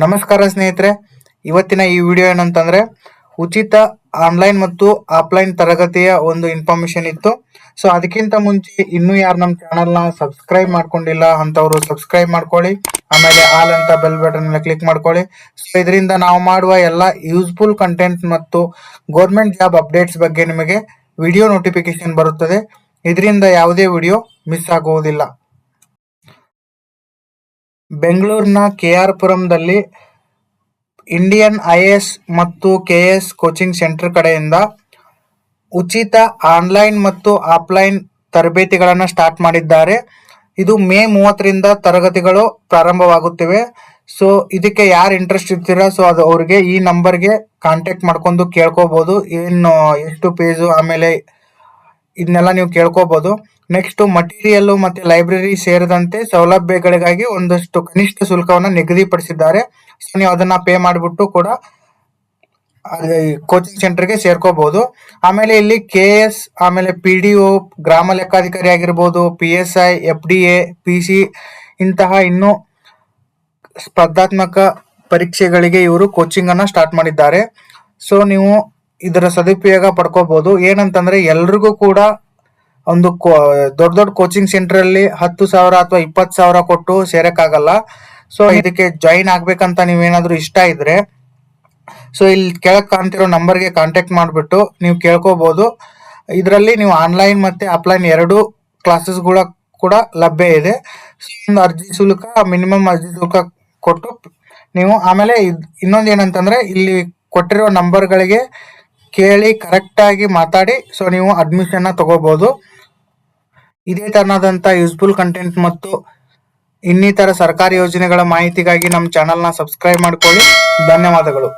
ನಮಸ್ಕಾರ ಸ್ನೇಹಿತರೆ, ಇವತ್ತಿನ ಈ ವಿಡಿಯೋ ಏನಂತಂದ್ರೆ ಉಚಿತ ಆನ್ಲೈನ್ ಮತ್ತು ಆಫ್ಲೈನ್ ತರಗತಿಯ ಒಂದು ಇನ್ಫಾರ್ಮೇಶನ್ ಇತ್ತು. ಸೊ ಅದಕ್ಕಿಂತ ಮುಂಚೆ ಇನ್ನೂ ಯಾರು ನಮ್ಮ ಚಾನಲ್ನ ಸಬ್ಸ್ಕ್ರೈಬ್ ಮಾಡ್ಕೊಂಡಿಲ್ಲ ಅಂತವರು ಸಬ್ಸ್ಕ್ರೈಬ್ ಮಾಡ್ಕೊಳ್ಳಿ. ಆಮೇಲೆ ಆಲ್ ಅಂತ ಬೆಲ್ ಬಟನ್ ಮೇಲೆ ಕ್ಲಿಕ್ ಮಾಡ್ಕೊಳ್ಳಿ. ಸೊ ಇದರಿಂದ ನಾವು ಮಾಡುವ ಎಲ್ಲ ಯೂಸ್ಫುಲ್ ಕಂಟೆಂಟ್ ಮತ್ತು ಗೌರ್ಮೆಂಟ್ ಜಾಬ್ ಅಪ್ಡೇಟ್ಸ್ ಬಗ್ಗೆ ನಿಮಗೆ ವಿಡಿಯೋ ನೋಟಿಫಿಕೇಶನ್ ಬರುತ್ತದೆ. ಇದರಿಂದ ಯಾವುದೇ ವಿಡಿಯೋ ಮಿಸ್ ಆಗುವುದಿಲ್ಲ. ಬೆಂಗಳೂರಿನ KR ಪುರಂದಲ್ಲಿ ಇಂಡಿಯನ್ IAS ಮತ್ತು KS ಕೋಚಿಂಗ್ ಸೆಂಟರ್ ಕಡೆಯಿಂದ ಉಚಿತ ಆನ್ಲೈನ್ ಮತ್ತು ಆಫ್ಲೈನ್ ತರಬೇತಿಗಳನ್ನು ಸ್ಟಾರ್ಟ್ ಮಾಡಿದ್ದಾರೆ. ಇದು ಮೇ 30ರಿಂದ ತರಗತಿಗಳು ಪ್ರಾರಂಭವಾಗುತ್ತಿವೆ. ಸೊ ಇದಕ್ಕೆ ಯಾರು ಇಂಟ್ರೆಸ್ಟ್ ಇರ್ತೀರಾ, ಸೊ ಅದು ಅವ್ರಿಗೆ ಈ ನಂಬರ್ಗೆ ಕಾಂಟ್ಯಾಕ್ಟ್ ಮಾಡ್ಕೊಂಡು ಕೇಳ್ಕೋಬಹುದು. ಏನು ಎಷ್ಟು ಫೀಸು ಆಮೇಲೆ ಇದನ್ನೆಲ್ಲ ನೀವು ಕೇಳ್ಕೋಬಹುದು. ನೆಕ್ಸ್ಟ್ ಮಟೀರಿಯಲ್ ಮತ್ತೆ ಲೈಬ್ರರಿ ಸೇರಿದಂತೆ ಸೌಲಭ್ಯಗಳಿಗಾಗಿ ಒಂದಷ್ಟು ಕನಿಷ್ಠ ಶುಲ್ಕವನ್ನು ನಿಗದಿಪಡಿಸಿದ್ದಾರೆ. ಸೊ ನೀವು ಅದನ್ನ ಪೇ ಮಾಡಿಬಿಟ್ಟು ಕೂಡ ಕೋಚಿಂಗ್ ಸೆಂಟರ್ಗೆ ಸೇರ್ಕೋಬಹುದು. ಆಮೇಲೆ ಇಲ್ಲಿ KS ಆಮೇಲೆ PDO ಗ್ರಾಮ ಲೆಕ್ಕಾಧಿಕಾರಿ ಆಗಿರ್ಬೋದು, PSI FDA PC ಇಂತಹ ಇನ್ನೂ ಸ್ಪರ್ಧಾತ್ಮಕ ಪರೀಕ್ಷೆಗಳಿಗೆ ಇವರು ಕೋಚಿಂಗ್ ಅನ್ನ ಸ್ಟಾರ್ಟ್ ಮಾಡಿದ್ದಾರೆ. ಸೊ ನೀವು ಇದರ ಸದುಪಯೋಗ ಪಡ್ಕೋಬಹುದು. ಏನಂತಂದ್ರೆ ಎಲ್ರಿಗೂ ಕೂಡ ಒಂದು ದೊಡ್ಡ ದೊಡ್ಡ ಕೋಚಿಂಗ್ ಸೆಂಟರ್ ಅಲ್ಲಿ 10,000 ಅಥವಾ 20,000 ಕೊಟ್ಟು ಸೇರಕ್ಕಾಗಲ್ಲ. ಸೊ ಇದಕ್ಕೆ ಜಾಯಿನ್ ಆಗ್ಬೇಕಂತ ನೀವೇನಾದ್ರೂ ಇಷ್ಟ ಇದ್ರೆ ಸೊ ಇಲ್ಲಿ ಕೆಳಗೆ ಕಾಣ್ತಿರೋ ನಂಬರ್ಗೆ ಕಾಂಟ್ಯಾಕ್ಟ್ ಮಾಡಿಬಿಟ್ಟು ನೀವು ಕೇಳ್ಕೋಬಹುದು. ಇದರಲ್ಲಿ ನೀವು ಆನ್ಲೈನ್ ಮತ್ತೆ ಆಫ್ಲೈನ್ ಎರಡು ಕ್ಲಾಸಸ್ಗಳ ಕೂಡ ಲಭ್ಯ ಇದೆ. ಸೊ ಒಂದು ಅರ್ಜಿ ಶುಲ್ಕ ಮಿನಿಮಮ್ ಅರ್ಜಿ ಶುಲ್ಕ ಕೊಟ್ಟು ನೀವು ಆಮೇಲೆ ಇನ್ನೊಂದು ಏನಂತಂದ್ರೆ ಇಲ್ಲಿ ಕೊಟ್ಟಿರೋ ನಂಬರ್ಗಳಿಗೆ ಕೇಳಿ ಕರೆಕ್ಟಾಗಿ ಮಾತಾಡಿ ಸೊ ನೀವು ಅಡ್ಮಿಷನ್ನ ತಗೋಬಹುದು. ಇದೇ ತರನಾದಂಥ ಯೂಸ್ಫುಲ್ ಕಂಟೆಂಟ್ ಮತ್ತು ಇನ್ನಿತರ ಸರ್ಕಾರಿ ಯೋಜನೆಗಳ ಮಾಹಿತಿಗಾಗಿ ನಮ್ಮ ಚಾನಲ್ನ ಸಬ್ಸ್ಕ್ರೈಬ್ ಮಾಡ್ಕೊಳ್ಳಿ. ಧನ್ಯವಾದಗಳು.